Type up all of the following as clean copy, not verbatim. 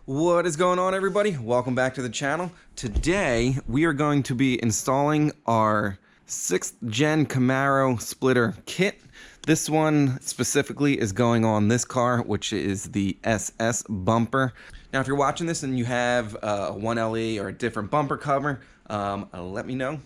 What is going on, everybody? Welcome back to the channel. Today we are going to be installing our 6th gen Camaro splitter kit. This one specifically is going on this car, which is the SS bumper. Now if you're watching this and you have a 1LE or a different bumper cover, let me know.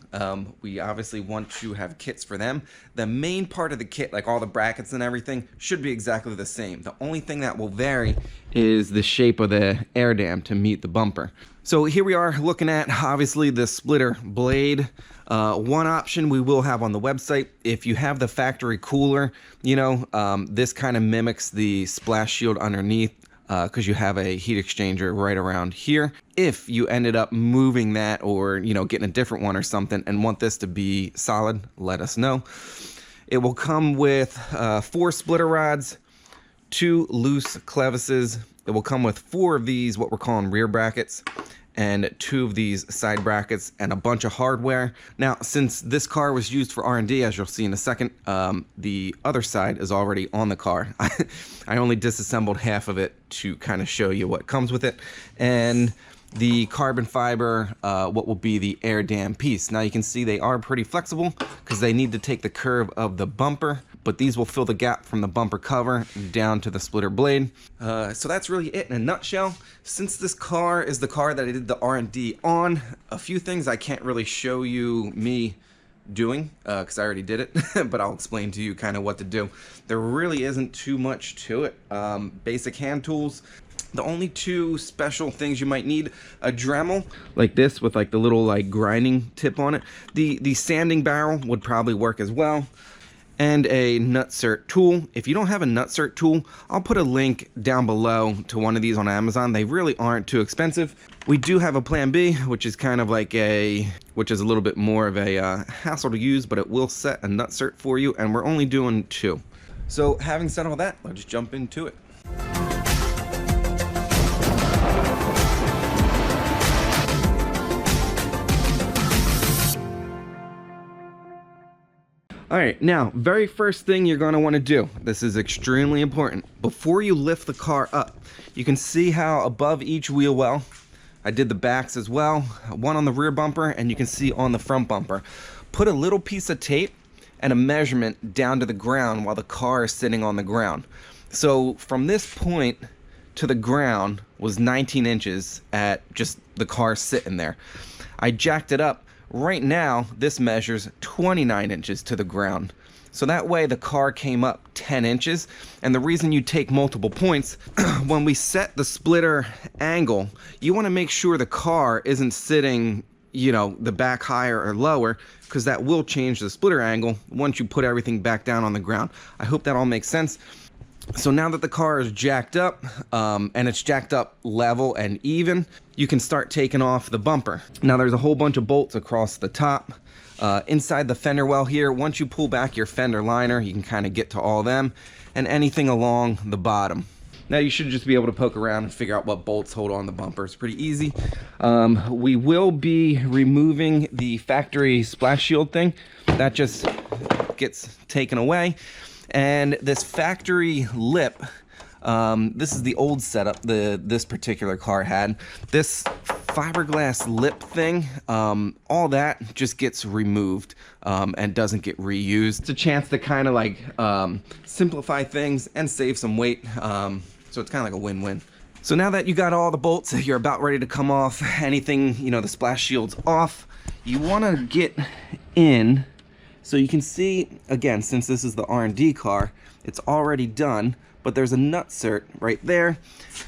We obviously want to have kits for them. The main part of the kit, like all the brackets and everything, should be exactly the same. The only thing that will vary is the shape of the air dam to meet the bumper. So here we are looking at obviously the splitter blade. One option we will have on the website, if you have the factory cooler, this kind of mimics the splash shield underneath, because you have a heat exchanger right around here. If you ended up moving that or getting a different one or something and want this to be solid, let us know. It will come with 4 splitter rods, 2 loose clevises. It will come with 4 of these, what we're calling rear brackets, and 2 of these side brackets, and a bunch of hardware. Now, since this car was used for R&D, as you'll see in a second, the other side is already on the car. I only disassembled half of it to kind of show you what comes with it. And the carbon fiber, what will be the air dam piece. Now you can see they are pretty flexible because they need to take the curve of the bumper, but these will fill the gap from the bumper cover down to the splitter blade. So that's really it in a nutshell. Since this car is the car that I did the R&D on, a few things I can't really show you me doing because I already did it, but I'll explain to you kind of what to do. There really isn't too much to it. Basic hand tools. The only 2 special things you might need: a Dremel like this with like the little like grinding tip on it. The sanding barrel would probably work as well, and a nutsert tool. If you don't have a nutsert tool, I'll put a link down below to one of these on Amazon. They really aren't too expensive. We do have a plan B, which is kind of like which is a little bit more of a hassle to use, but it will set a nutsert for you, and we're only doing 2. So having said all that, let's jump into it. Alright, now, very first thing you're going to want to do, this is extremely important, before you lift the car up, you can see how above each wheel well, I did the backs as well, one on the rear bumper, and you can see on the front bumper. Put a little piece of tape and a measurement down to the ground while the car is sitting on the ground. So from this point to the ground was 19 inches at just the car sitting there. I jacked it up. Right now, this measures 29 inches to the ground. So that way the car came up 10 inches. And the reason you take multiple points, when we set the splitter angle, you want to make sure the car isn't sitting, the back higher or lower, because that will change the splitter angle once you put everything back down on the ground. I hope that all makes sense. So now that the car is jacked up, and it's jacked up level and even, you can start taking off the bumper. Now there's a whole bunch of bolts across the top. Inside the fender well here, once you pull back your fender liner, you can kind of get to all them, and anything along the bottom. Now you should just be able to poke around and figure out what bolts hold on the bumper. It's pretty easy. We will be removing the factory splash shield thing. That just gets taken away. And this factory lip, this is the old setup this particular car had. This fiberglass lip thing, all that just gets removed and doesn't get reused. It's a chance to kind of like simplify things and save some weight, so it's kind of like a win-win. So now that you got all the bolts, you're about ready to come off, anything, the splash shield's off, you want to get in. So you can see, again, since this is the R&D car, it's already done, but there's a nutsert right there,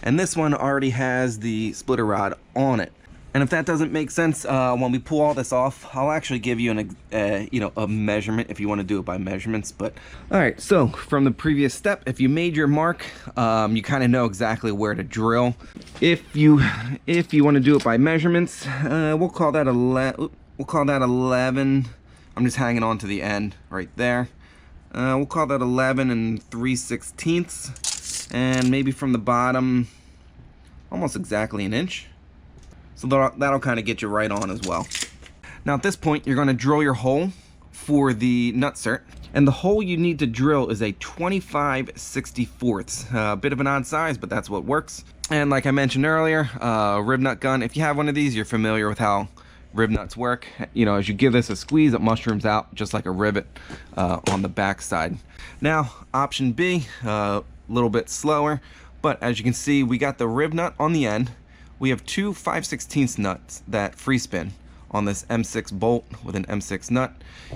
and this one already has the splitter rod on it. And if that doesn't make sense, when we pull all this off, I'll actually give you a measurement if you want to do it by measurements. But all right, so from the previous step, if you made your mark, you kind of know exactly where to drill. If you want to do it by measurements, we'll call that 11. I'm just hanging on to the end right there. We'll call that 11 3/16, and maybe from the bottom, almost exactly an inch. So that'll kind of get you right on as well. Now at this point, you're going to drill your hole for the nutsert, and the hole you need to drill is a 25/64. A bit of an odd size, but that's what works. And like I mentioned earlier, rib nut gun. If you have one of these, you're familiar with how rib nuts work. You know, as you give this a squeeze, it mushrooms out just like a rivet on the back side. Now, option B, a little bit slower, but as you can see, we got the rib nut on the end. We have two 5/16 nuts that free spin on this M6 bolt with an M6 nut.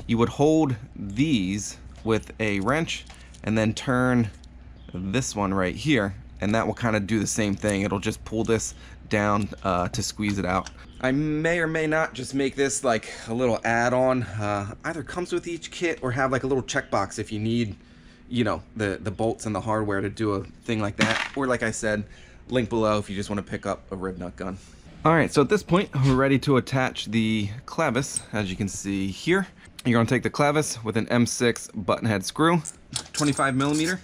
You would hold these with a wrench and then turn this one right here, and that will kind of do the same thing. It'll just pull this down to squeeze it out. I may or may not just make this like a little add-on. Either comes with each kit or have like a little checkbox if you need, you know, the bolts and the hardware to do a thing like that. Or like I said, link below if you just want to pick up a rib nut gun. Alright, so at this point, we're ready to attach the clevis, as you can see here. You're going to take the clevis with an M6 button head screw, 25 millimeter.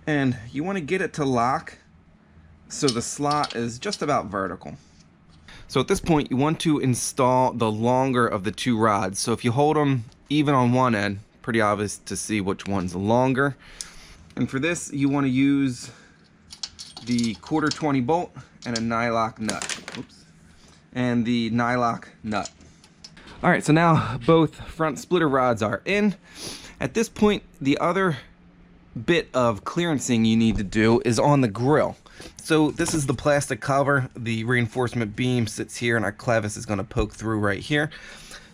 And you want to get it to lock so the slot is just about vertical. So at this point, you want to install the longer of the two rods. So if you hold them even on one end, pretty obvious to see which one's longer. And for this, you want to use the 1/4 bolt and a nylock nut. Oops. And the nylock nut. All right, so now both front splitter rods are in. At this point, the other bit of clearancing you need to do is on the grill. So this is the plastic cover. The reinforcement beam sits here and our clevis is going to poke through right here.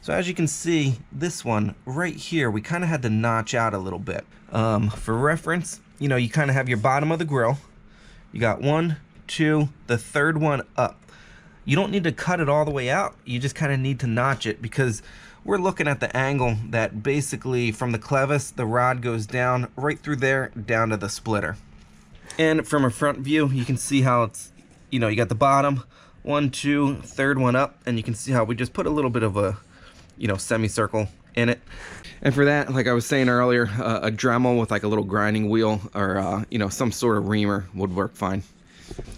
So as you can see, this one right here, we kind of had to notch out a little bit. For reference, you know, you kind of have your bottom of the grill. You got 1, 2, the third one up. You don't need to cut it all the way out. You just kind of need to notch it because we're looking at the angle that basically from the clevis, the rod goes down right through there, down to the splitter. And from a front view, you can see how it's, you know, you got the bottom, 1, 2, third one up, and you can see how we just put a little bit of a, you know, semicircle in it. And for that, like I was saying earlier, a Dremel with like a little grinding wheel or, you know, some sort of reamer would work fine.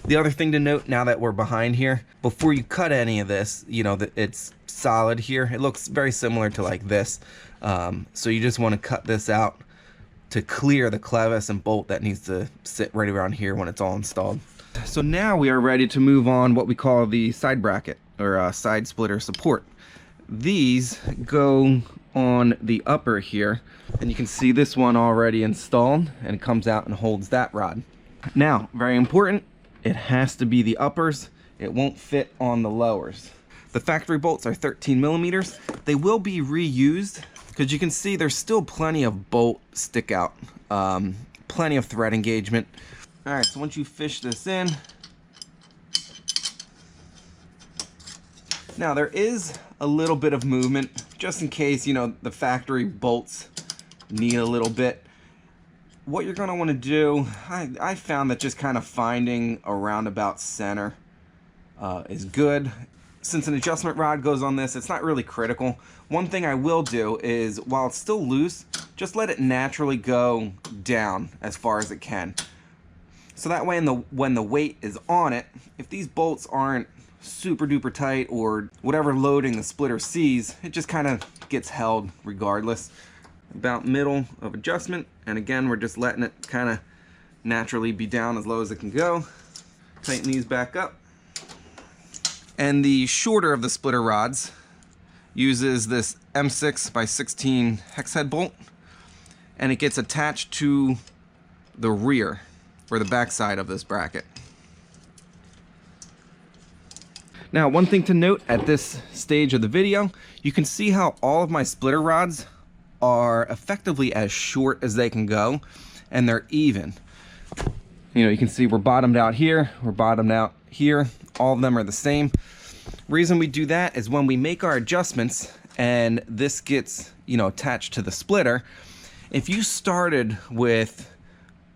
The other thing to note now that we're behind here, before you cut any of this, you know, it's solid here. It looks very similar to like this. So you just want to cut this out to clear the clevis and bolt that needs to sit right around here when it's all installed. So now we are ready to move on what we call the side bracket or side splitter support. These go on the upper here, and you can see this one already installed, and it comes out and holds that rod. Now, very important, it has to be the uppers. It won't fit on the lowers. The factory bolts are 13 millimeters. They will be reused because you can see there's still plenty of bolt stick out, plenty of thread engagement. All right, so once you fish this in, now there is a little bit of movement just in case, you know, the factory bolts need a little bit. What you're going to want to do, I found that just kind of finding a roundabout center is good. Since an adjustment rod goes on this, it's not really critical. One thing I will do is, while it's still loose, just let it naturally go down as far as it can. So that way when the weight is on it, if these bolts aren't super duper tight or whatever loading the splitter sees, it just kind of gets held regardless. About middle of adjustment, and again we're just letting it kind of naturally be down as low as it can go. Tighten these back up. And the shorter of the splitter rods uses this M6 by 16 hex head bolt, and it gets attached to the rear or the back side of this bracket. Now, one thing to note at this stage of the video, you can see how all of my splitter rods are effectively as short as they can go, and they're even. You know, you can see we're bottomed out here, we're bottomed out here, all of them are the same. Reason we do that is when we make our adjustments and this gets, you know, attached to the splitter, if you started with,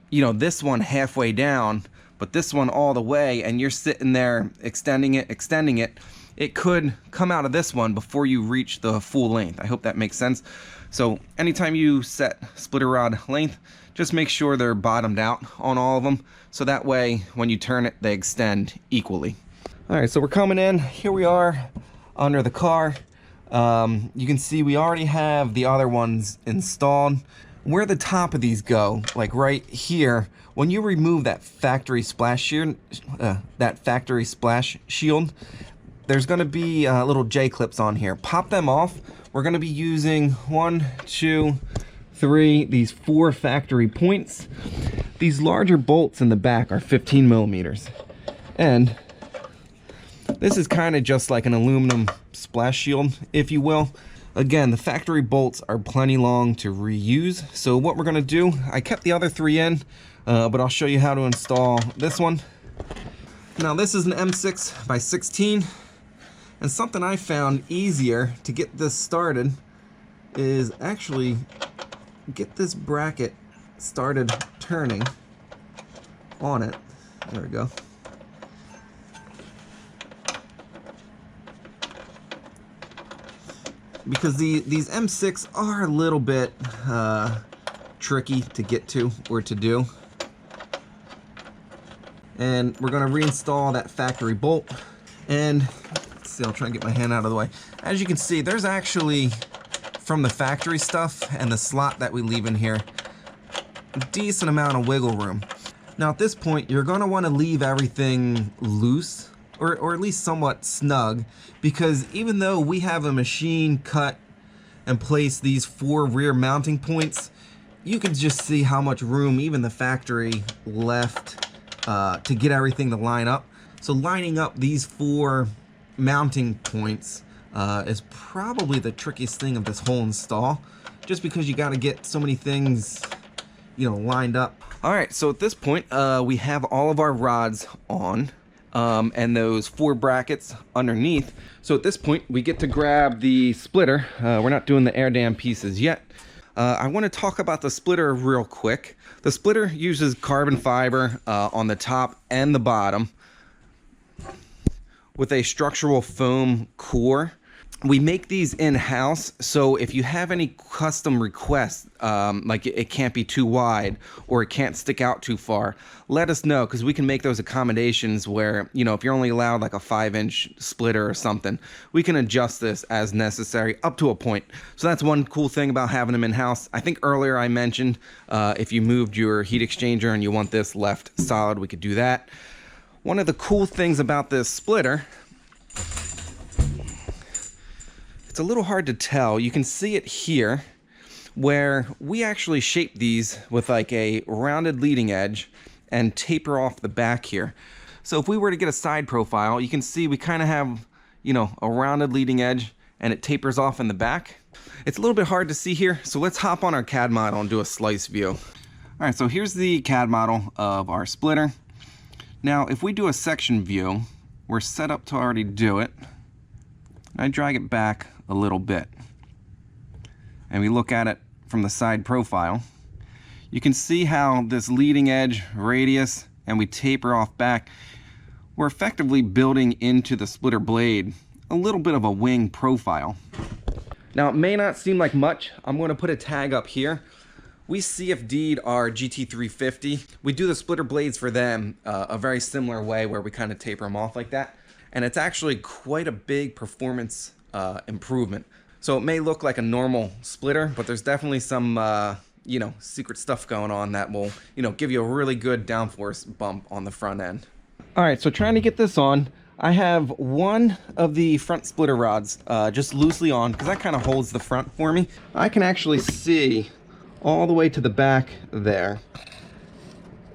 you know, this one halfway down, but this one all the way, and you're sitting there extending it, it could come out of this one before you reach the full length. I hope that makes sense. So anytime you set splitter rod length, just make sure they're bottomed out on all of them, so that way when you turn it, they extend equally. All right, so we're coming in. Here we are under the car. You can see we already have the other ones installed. Where the top of these go, like right here, when you remove that factory splash shield, there's going to be little J-clips on here. Pop them off. We're going to be using 1, 2, 3, these 4 factory points. These larger bolts in the back are 15 millimeters. And this is kind of just like an aluminum splash shield, if you will. Again, the factory bolts are plenty long to reuse. So what we're going to do, I kept the other 3 in, but I'll show you how to install this one. Now this is an M6 by 16. And something I found easier to get this started is actually get this bracket started turning on it. There we go. Because these M6 are a little bit tricky to get to or to do. And we're going to reinstall that factory bolt. And let's see, I'll try and get my hand out of the way. As you can see, there's actually, from the factory stuff and the slot that we leave in here, a decent amount of wiggle room. Now at this point, you're going to want to leave everything loose, or at least somewhat snug, because even though we have a machine cut and place these 4 rear mounting points, you can just see how much room even the factory left to get everything to line up. So lining up these 4 mounting points is probably the trickiest thing of this whole install, just because you got to get so many things, you know, lined up. All right, so at this point, we have all of our rods on. And those 4 brackets underneath. So at this point, we get to grab the splitter. We're not doing the air dam pieces yet. I want to talk about the splitter real quick. The splitter uses carbon fiber on the top and the bottom with a structural foam core. We make these in-house, so if you have any custom requests, like it can't be too wide or it can't stick out too far, let us know, because we can make those accommodations where, you know, if you're only allowed like a 5-inch splitter or something, we can adjust this as necessary up to a point. So that's one cool thing about having them in-house. I think earlier I mentioned if you moved your heat exchanger and you want this left solid, we could do that. One of the cool things about this splitter, it's a little hard to tell. You can see it here where we actually shape these with like a rounded leading edge and taper off the back here. So if we were to get a side profile, you can see we kind of have, you know, a rounded leading edge and it tapers off in the back. It's a little bit hard to see here, so let's hop on our CAD model and do a slice view. All right, so here's the CAD model of our splitter. Now, if we do a section view, we're set up to already do it. I drag it back a little bit and we look at it from the side profile. You can see how this leading edge radius and we taper off back, we're effectively building into the splitter blade a little bit of a wing profile. Now it may not seem like much. I'm going to put a tag up here. We CFD'd our GT350. We do the splitter blades for them a very similar way where we kind of taper them off like that. And it's actually quite a big performance improvement. So it may look like a normal splitter, but there's definitely some, you know, secret stuff going on that will, you know, give you a really good downforce bump on the front end. All right, so trying to get this on, I have one of the front splitter rods just loosely on because that kind of holds the front for me. I can actually see all the way to the back there,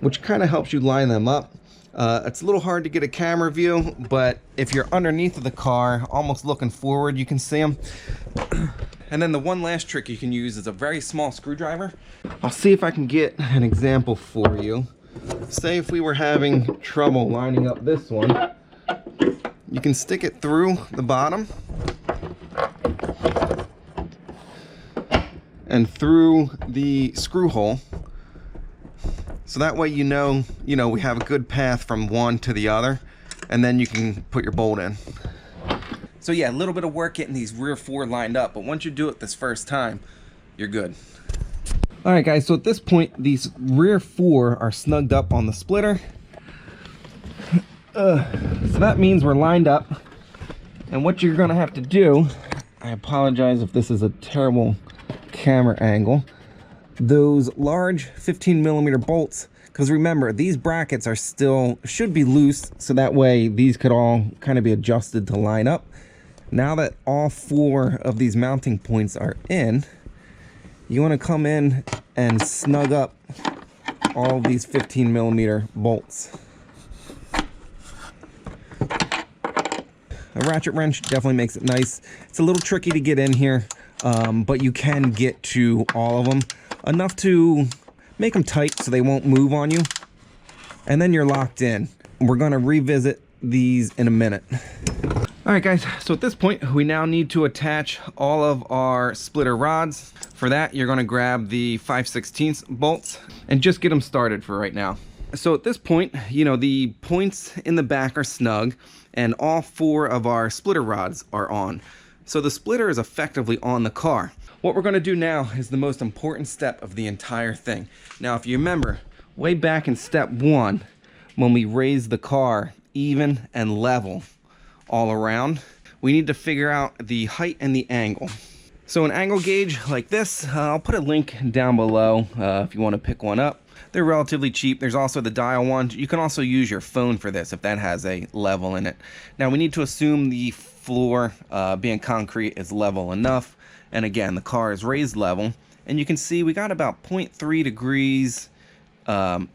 which kind of helps you line them up. It's a little hard to get a camera view, but if you're underneath of the car, almost looking forward, you can see them. And then the one last trick you can use is a very small screwdriver. I'll see if I can get an example for you. Say if we were having trouble lining up this one, you can stick it through the bottom and through the screw hole. So that way you know we have a good path from one to the other, and then you can put your bolt in. So yeah, a little bit of work getting these rear 4 lined up, but once you do it this first time, you're good. All right guys, so at this point, these rear 4 are snugged up on the splitter. So that means we're lined up, and what you're gonna have to do, I apologize if this is a terrible camera angle. Those large 15mm bolts, because remember, these brackets are still, should be loose, so that way these could all kind of be adjusted to line up. Now that all 4 of these mounting points are in, you want to come in and snug up all of these 15mm bolts. A ratchet wrench definitely makes it nice. It's a little tricky to get in here, but you can get to all of them. Enough to make them tight so they won't move on you. And then you're locked in. We're going to revisit these in a minute. Alright guys, so at this point we now need to attach all of our splitter rods. For that, you're going to grab the 5/16 bolts and just get them started for right now. So at this point, you know, the points in the back are snug and all 4 of our splitter rods are on. So the splitter is effectively on the car. What we're going to do now is the most important step of the entire thing. Now, if you remember, way back in step 1, when we raised the car even and level all around, we need to figure out the height and the angle. So an angle gauge like this, I'll put a link down below if you want to pick one up. They're relatively cheap. There's also the dial one. You can also use your phone for this if that has a level in it. Now we need to assume the floor, being concrete, is level enough. And again, the car is raised level. And you can see we got about 0.3 degrees down.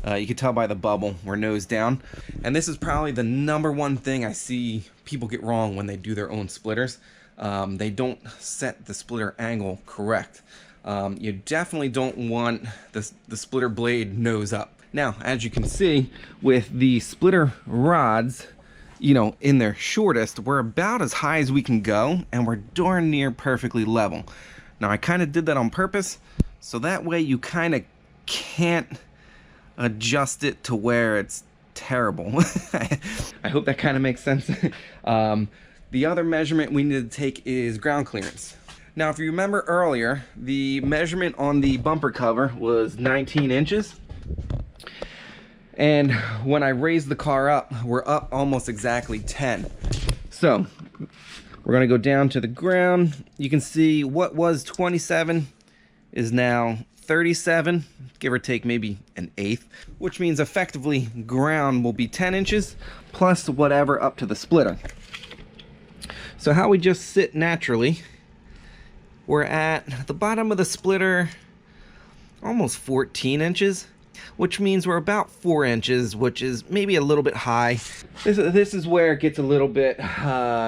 You can tell by the bubble, we're nose down. And this is probably the #1 thing I see people get wrong when they do their own splitters. They don't set the splitter angle correct. You definitely don't want the splitter blade nose up. Now, as you can see, with the splitter rods, you know, in their shortest, we're about as high as we can go, and we're darn near perfectly level. Now, I kind of did that on purpose, so that way you kind of can't adjust it to where it's terrible. I hope that kind of makes sense. The other measurement we need to take is ground clearance. Now, if you remember earlier, the measurement on the bumper cover was 19 inches. And when I raised the car up, we're up almost exactly 10. So we're going to go down to the ground. You can see what was 27 is now 37, give or take maybe an eighth, which means effectively ground will be 10 inches plus whatever up to the splitter. So how we just sit naturally, we're at the bottom of the splitter almost 14 inches, which means we're about 4 inches, which is maybe a little bit high. This is where it gets a little bit,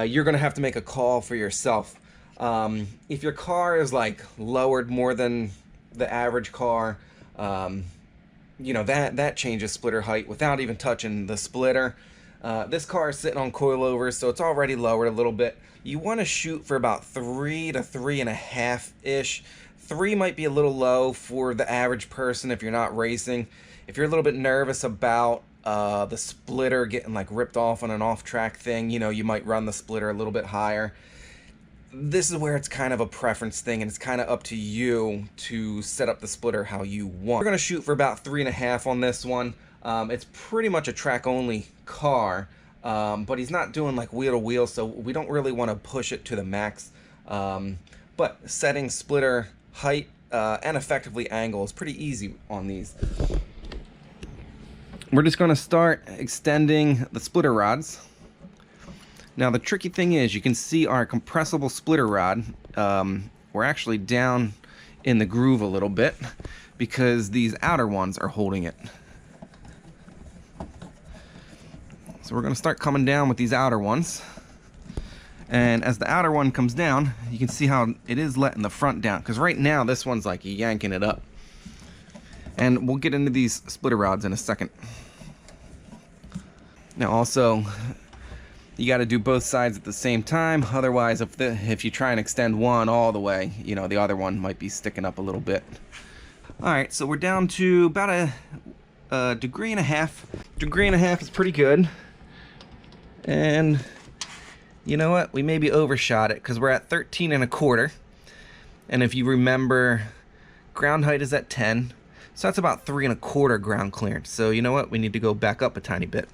you're gonna have to make a call for yourself. If your car is like lowered more than the average car, you know, that changes splitter height without even touching the splitter. This car is sitting on coilovers, so it's already lowered a little bit. You want to shoot for about 3 to 3.5-ish. 3 might be a little low for the average person if you're not racing. If you're a little bit nervous about the splitter getting like ripped off on an off-track thing, you know, you might run the splitter a little bit higher. This is where it's kind of a preference thing, and it's kind of up to you to set up the splitter how you want. We're going to shoot for about 3.5 on this one. It's pretty much a track-only car, but he's not doing like wheel-to-wheel, so we don't really want to push it to the max. But setting splitter height and effectively angle is pretty easy on these. We're just going to start extending the splitter rods. Now the tricky thing is, you can see our compressible splitter rod, we're actually down in the groove a little bit because these outer ones are holding it. So we're going to start coming down with these outer ones. And as the outer one comes down, you can see how it is letting the front down, because right now this one's like yanking it up. And we'll get into these splitter rods in a second. Now also, you got to do both sides at the same time. Otherwise, if you try and extend one all the way, you know, the other one might be sticking up a little bit. All right, so we're down to about a degree and a half. Degree and a half is pretty good. And you know what? We maybe overshot it because we're at 13 1/4. And if you remember, ground height is at 10. So that's about 3 1/4 ground clearance. So you know what? We need to go back up a tiny bit.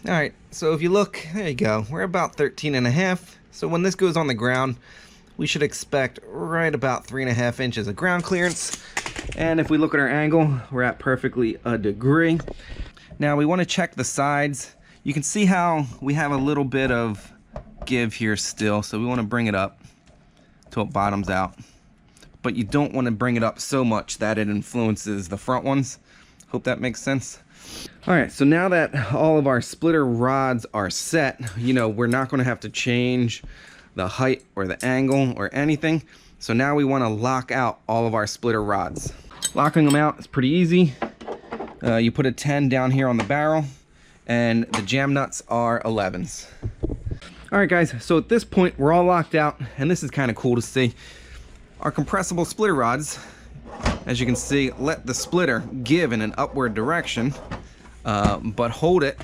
All right, so if you look, there you go. We're about 13 1/2. So when this goes on the ground, we should expect right about 3.5 inches of ground clearance. And if we look at our angle, we're at perfectly a degree. Now we want to check the sides. You can see how we have a little bit of give here still, so we want to bring it up till it bottoms out. But you don't want to bring it up so much that it influences the front ones. Hope that makes sense. All right, so now that all of our splitter rods are set, you know, we're not going to have to change the height or the angle or anything. So now we want to lock out all of our splitter rods. Locking them out is pretty easy. You put a 10 down here on the barrel, and the jam nuts are 11s. All right, guys, so at this point, we're all locked out, and this is kind of cool to see. Our compressible splitter rods, as you can see, let the splitter give in an upward direction, but hold it.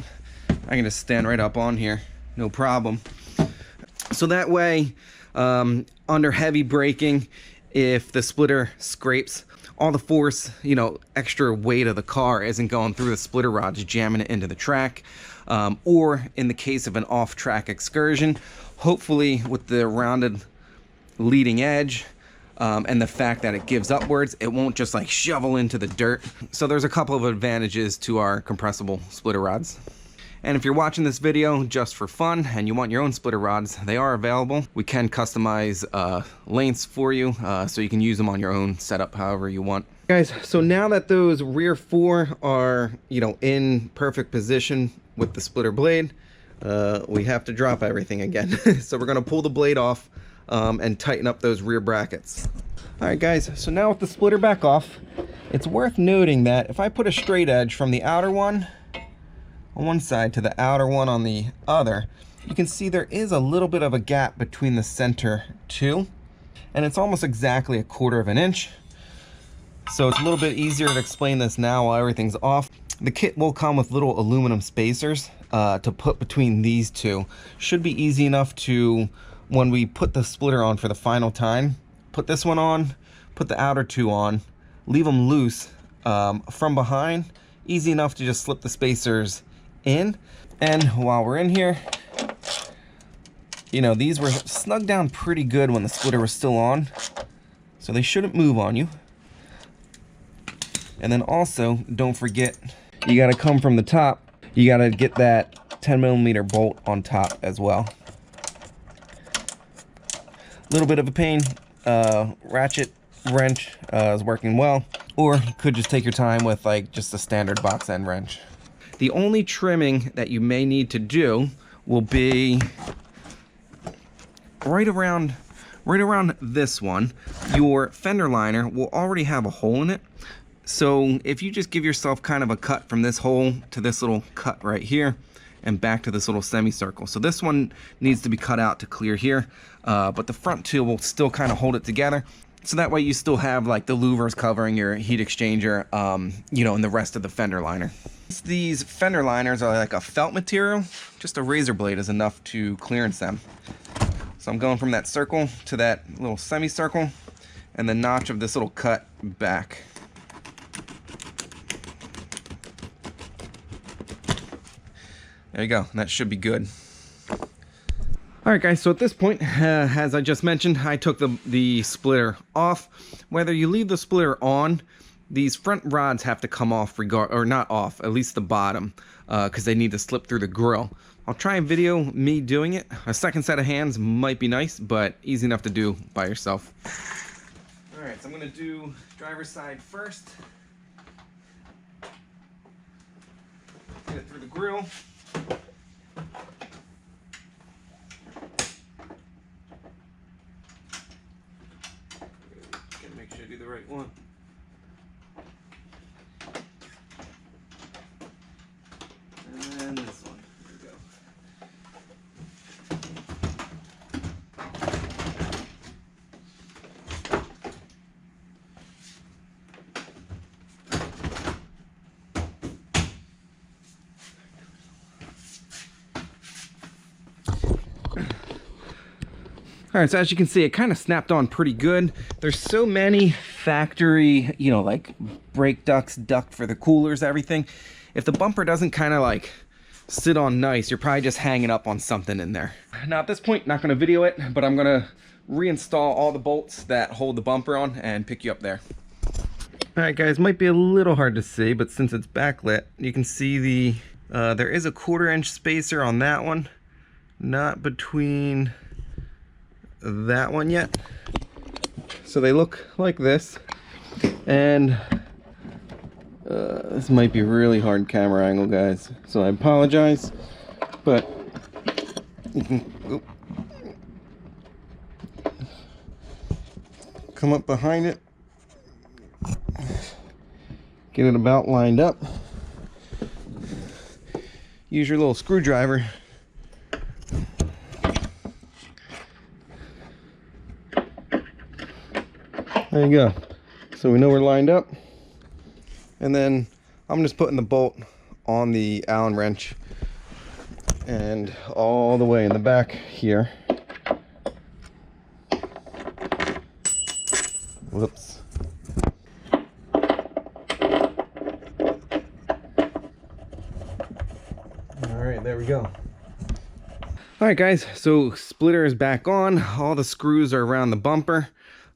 I can just stand right up on here, no problem. So that way, under heavy braking, if the splitter scrapes, all the force, you know, extra weight of the car isn't going through the splitter rods, jamming it into the track. Or in the case of an off-track excursion, hopefully with the rounded leading edge and the fact that it gives upwards, it won't just like shovel into the dirt. So there's a couple of advantages to our compressible splitter rods. And if you're watching this video just for fun and you want your own splitter rods, they are available. We can customize lengths for you, so you can use them on your own setup however you want. Guys, so now that those rear 4 are, you know, in perfect position with the splitter blade, we have to drop everything again. So we're gonna pull the blade off and tighten up those rear brackets. All right, guys, so now with the splitter back off, it's worth noting that if I put a straight edge from the outer one on one side to the outer one on the other, you can see there is a little bit of a gap between the center two, and it's almost exactly 1/4 inch. So it's a little bit easier to explain this now while everything's off. The kit will come with little aluminum spacers to put between these two. Should be easy enough to, when we put the splitter on for the final time, put this one on, put the outer two on, leave them loose from behind. Easy enough to just slip the spacers in. And while we're in here, you know, these were snug down pretty good when the splitter was still on, so they shouldn't move on you. And then also, don't forget, you got to come from the top. You got to get that 10mm bolt on top as well. A little bit of a pain. Ratchet wrench is working well, or you could just take your time with like just a standard box end wrench. The only trimming that you may need to do will be right around this one. Your fender liner will already have a hole in it. So if you just give yourself kind of a cut from this hole to this little cut right here and back to this little semicircle. So this one needs to be cut out to clear here, but the front two will still kind of hold it together. So that way you still have like the louvers covering your heat exchanger, you know, and the rest of the fender liner. These fender liners are like a felt material. Just a razor blade is enough to clearance them. So I'm going from that circle to that little semicircle and the notch of this little cut back. There you go, and that should be good. All right, guys, so at this point, as I just mentioned, I took the splitter off. Whether you leave the splitter on, these front rods have to come off, or not off, at least the bottom, because they need to slip through the grill. I'll try and video me doing it. A second set of hands might be nice, but easy enough to do by yourself. All right, so I'm gonna do driver's side first. Get it through the grill. Gotta make sure I do the right one. And this one. There we go. All right, so as you can see, it kind of snapped on pretty good. There's so many factory, you know, like brake ducts, duct for the coolers, everything. If the bumper doesn't kind of like sit on nice. You're probably just hanging up on something in there. Now at this point, not gonna video it, but I'm gonna reinstall all the bolts that hold the bumper on and pick you up there. All right guys, might be a little hard to see, but since it's backlit, you can see the, there is a 1/4 inch spacer on that one, not between that one yet. So they look like this, and this might be a really hard camera angle, guys, so I apologize, but you can come up behind it, get it about lined up, use your little screwdriver, there you go. So we know we're lined up, and then I'm just putting the bolt on the Allen wrench and all the way in the back here. Whoops. All right, there we go. All right guys, so splitter is back on. All the screws are around the bumper.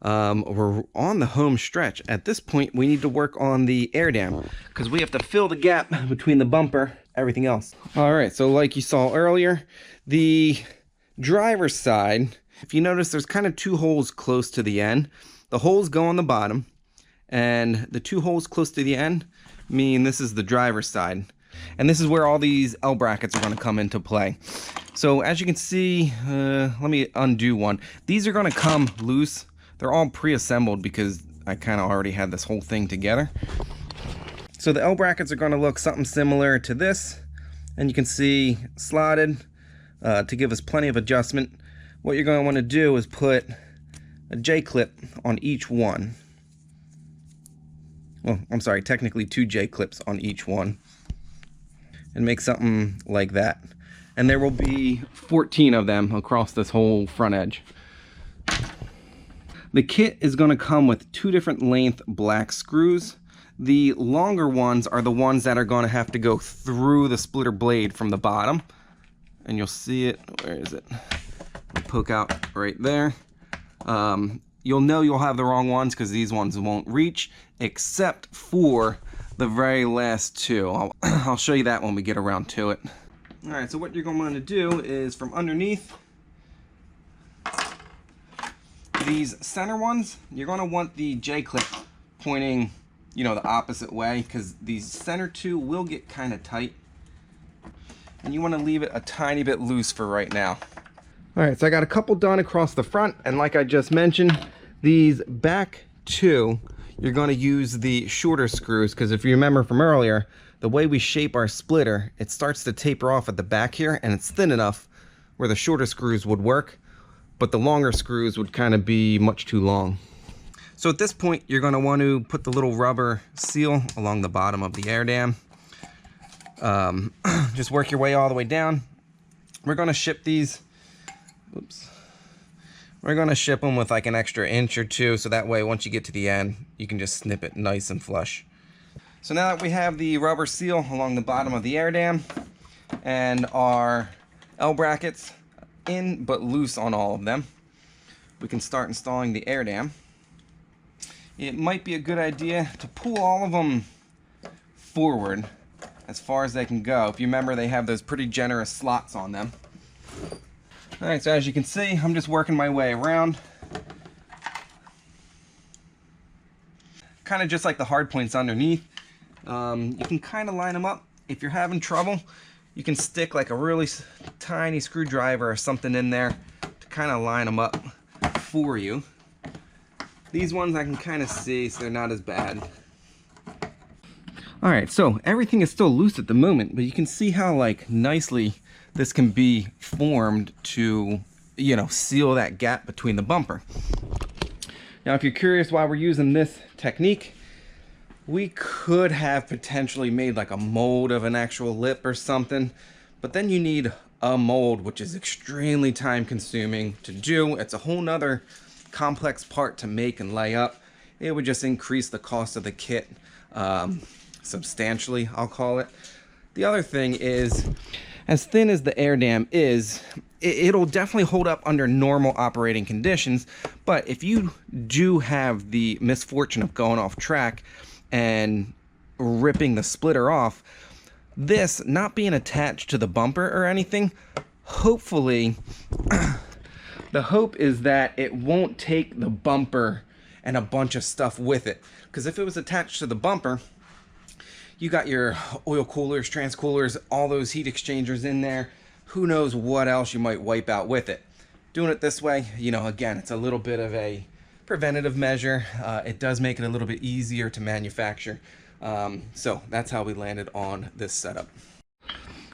We're on the home stretch. At this point, we need to work on the air dam because we have to fill the gap between the bumper, everything else. All right, so like you saw earlier, the driver's side, if you notice, there's kind of 2 holes close to the end. The holes go on the bottom, and the 2 holes close to the end mean this is the driver's side. And this is where all these L brackets are going to come into play. So as you can see, let me undo one. These are going to come loose. They're all pre-assembled because I kind of already had this whole thing together. So the L brackets are going to look something similar to this, and you can see slotted to give us plenty of adjustment. What you're going to want to do is put a J-clip on each one. Well, I'm sorry, technically 2 J-clips on each one, and make something like that. And there will be 14 of them across this whole front edge. The kit is going to come with 2 different length black screws. The longer ones are the ones that are going to have to go through the splitter blade from the bottom. And you'll see it, where is it? Poke out right there. You'll know you'll have the wrong ones because these ones won't reach, except for the very last 2. I'll show you that when we get around to it. All right, so what you're going to want to do is from underneath these center ones, you're going to want the J-clip pointing, you know, the opposite way, because these center 2 will get kind of tight, and you want to leave it a tiny bit loose for right now. All right, so I got a couple done across the front, and like I just mentioned, these back 2, you're going to use the shorter screws, because if you remember from earlier, the way we shape our splitter, it starts to taper off at the back here, and it's thin enough where the shorter screws would work, but the longer screws would kind of be much too long. So at this point, you're going to want to put the little rubber seal along the bottom of the air dam. Just work your way all the way down. We're going to ship these, oops. We're going to ship them with like an extra inch or 2, so that way once you get to the end, you can just snip it nice and flush. So now that we have the rubber seal along the bottom of the air dam and our L brackets in but loose on all of them, we can start installing the air dam. It might be a good idea to pull all of them forward as far as they can go. If you remember, they have those pretty generous slots on them. All right, so as you can see, I'm just working my way around. Kind of just like the hard points underneath. You can kind of line them up. If you're having trouble, you can stick like a really tiny screwdriver or something in there to kind of line them up for you. These ones I can kind of see, so they're not as bad. All right, so everything is still loose at the moment, but you can see how like nicely this can be formed to, you know, seal that gap between the bumper. Now, if you're curious why we're using this technique, we could have potentially made like a mold of an actual lip or something, but then you need a mold, which is extremely time consuming to do. It's a whole nother complex part to make and lay up. It would just increase the cost of the kit substantially, I'll call it. The other thing is, as thin as the air dam is, it'll definitely hold up under normal operating conditions. But if you do have the misfortune of going off track and ripping the splitter off, this not being attached to the bumper or anything, hopefully the hope is that it won't take the bumper and a bunch of stuff with it. Because if it was attached to the bumper, you got your oil coolers, trans coolers, all those heat exchangers in there. Who knows what else you might wipe out with it. Doing it this way, you know, again, it's a little bit of a preventative measure. It does make it a little bit easier to manufacture. So that's how we landed on this setup.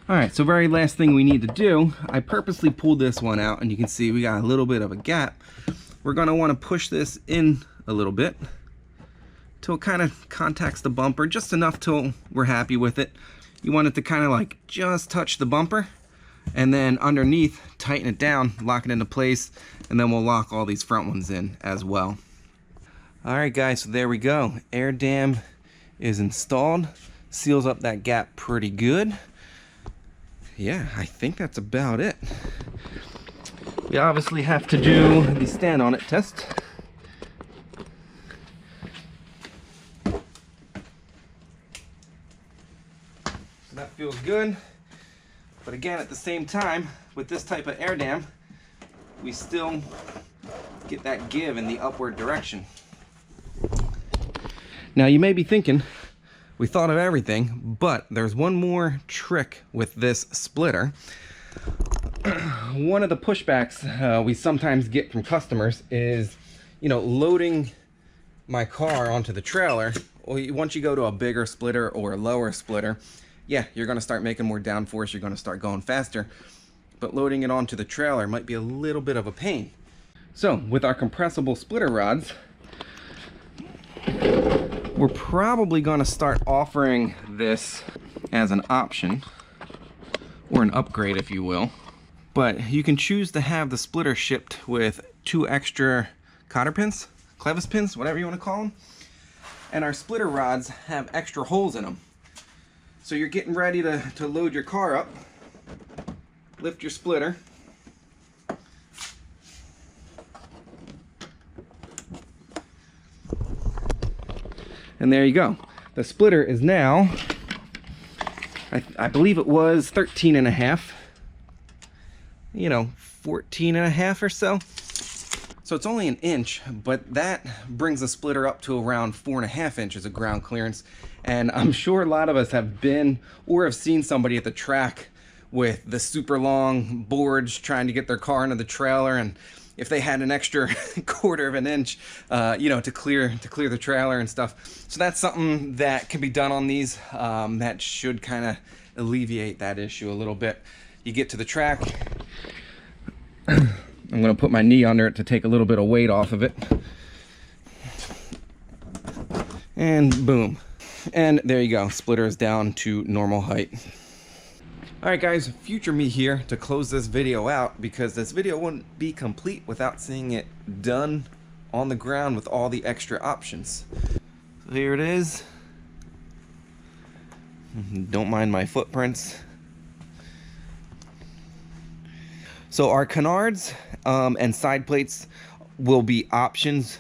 All right, so very last thing we need to do, I purposely pulled this one out, and you can see we got a little bit of a gap. We're gonna wanna push this in a little bit till it kind of contacts the bumper, just enough till we're happy with it. You want it to kind of like just touch the bumper, and then underneath, tighten it down, lock it into place, and then we'll lock all these front ones in as well. All right, guys, so there we go. Air dam is installed, seals up that gap pretty good. Yeah, I think that's about it. We obviously have to do the stand on it test. So that feels good. But again, at the same time, with this type of air dam, we still get that give in the upward direction. Now you may be thinking, we thought of everything, but there's one more trick with this splitter. One of the pushbacks we sometimes get from customers is, you know, loading my car onto the trailer. Well, once you go to a bigger splitter or a lower splitter, yeah, you're going to start making more downforce, you're going to start going faster, but loading it onto the trailer might be a little bit of a pain. So with our compressible splitter rods, we're probably going to start offering this as an option, or an upgrade if you will. But you can choose to have the splitter shipped with 2 extra cotter pins, clevis pins, whatever you want to call them. And our splitter rods have extra holes in them. So you're getting ready to load your car up, lift your splitter, and there you go. The splitter is now, I believe it was 13.5, you know, 14.5 or so. So it's only an inch, but that brings the splitter up to around 4.5 inches of ground clearance. And I'm sure a lot of us have been or have seen somebody at the track with the super long boards trying to get their car into the trailer, and if they had an extra 1/4 of an inch, you know, to clear the trailer and stuff. So that's something that can be done on these. That should kind of alleviate that issue a little bit. You get to the track. I'm going to put my knee under it to take a little bit of weight off of it. And boom. And there you go. Splitter is down to normal height. Alright guys, future me here to close this video out, because this video wouldn't be complete without seeing it done on the ground with all the extra options. So here it is. Don't mind my footprints. So our canards and side plates will be options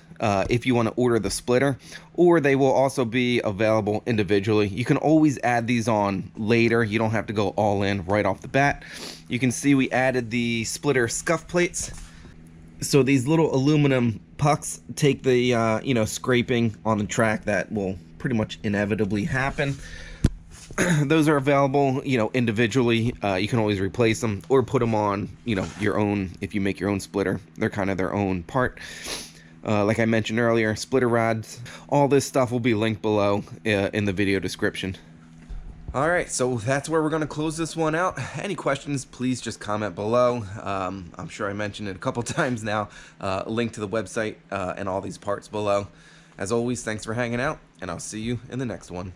if you want to order the splitter, or they will also be available individually. You can always add these on later. You don't have to go all in right off the bat. You can see we added the splitter scuff plates. So these little aluminum pucks take the you know, scraping on the track that will pretty much inevitably happen. Those are available, you know, individually. You can always replace them or put them on, you know, your own. If you make your own splitter, they're kind of their own part. Like I mentioned earlier, splitter rods, all this stuff will be linked below in the video description. All right, so that's where we're going to close this one out. Any questions, please just comment below. I'm sure I mentioned it a couple times now. Link to the website and all these parts below. As always, thanks for hanging out, and I'll see you in the next one.